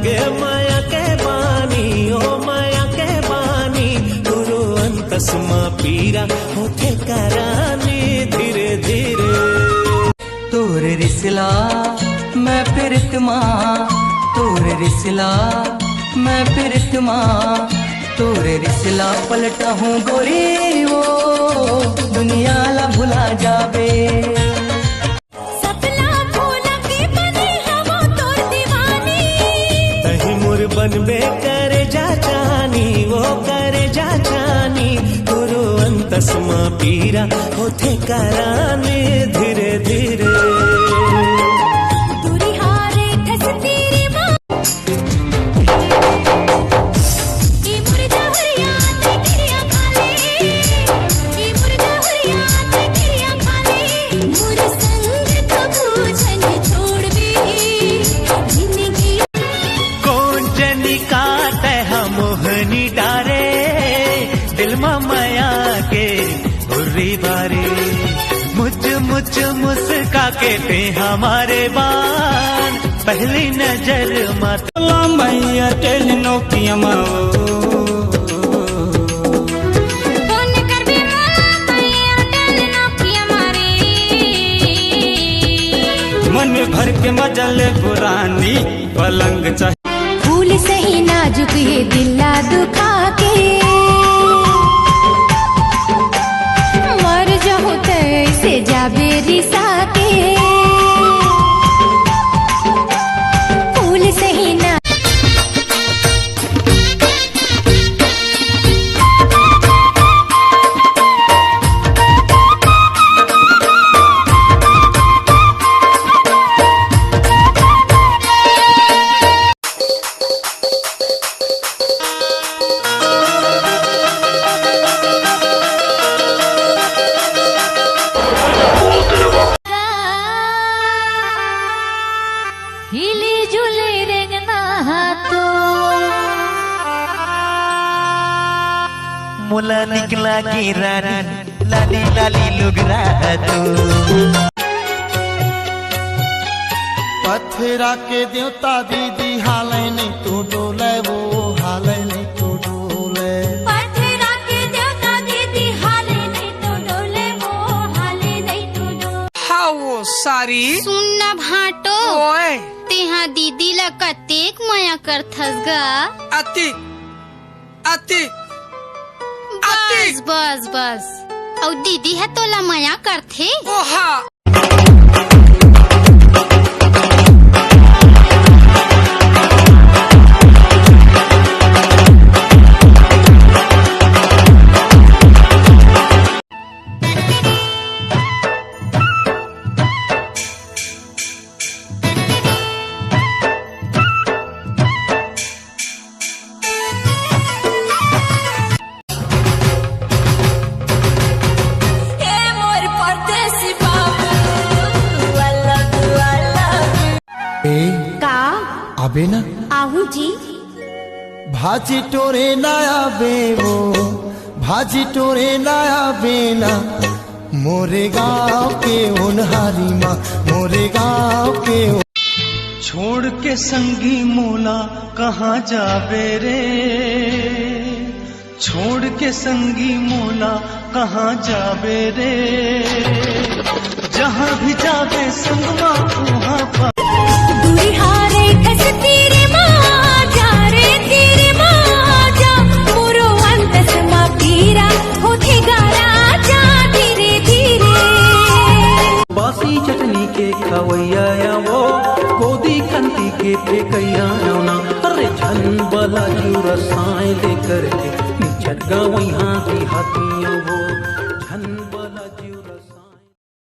लागे माया के बानी ओ माया के बानी गुरु अंतस्मा पीरा होठे करानी धीरे धीरे तोरे रिसला मैं फिरतमा तोरे रिसला मैं फिरतमा तोरे रिसला पलटा हूँ गोरी वो दुनिया ला भुला जावे सपना भूला के बने हम तोर दीवानी तही मुर बनबे करे जा जानी वो करे जा जानी गुरु अंतस्मा पीरा होठे करानी धीरे धीरे मोहनी डारे दिल माया के बुरी बारे मुझ मुस्का के पे हमारे बान पहली नजर माता मैया टेलिनो की मन भर के मजल पुरानी पलंग चाहिए फूल सही नाजुक है दिला दुखा के मर जाऊं तैसे जाबे रिसा के फूल सही ना हिले जुले रेंगना तो मुला निकला की रानी लाली लाली लुगरा तू पत्थरा के देवता दीदी हाले नहीं तो डोले वो हाले नहीं तो डोले पत्थरा के देवता दीदी हाले नहीं तो डोले वो हाले नहीं तो डोले हाओ सारी सुनना भाटो ओए तेहा दीदी ला कतेक माया करथस गा अति अति बस बस बस और दीदी है तोला माया करथे ओहा का अबे ना आहू जी भाजी टोरे नाया बेवो भाजी टोरे नाया बेना मोरे गाँव के उनहारी माँ मोरे गाँव के छोड़ के संगी मोला कहाँ जावे रे छोड़ के संगी मोला कहाँ जावे रे जहाँ भी जावे संगमा वहाँ पर हारे कस तेरे माँ जा रे तेरे माँ जा मुरो अंतस माँ पीरा होते गारा जा धीरे धीरे बासी चटनी के खवैया वो गोदी खंती के फेकैया ना अरे छन बला रसायन लेकर के चटगा वहाँ की हाथियों वो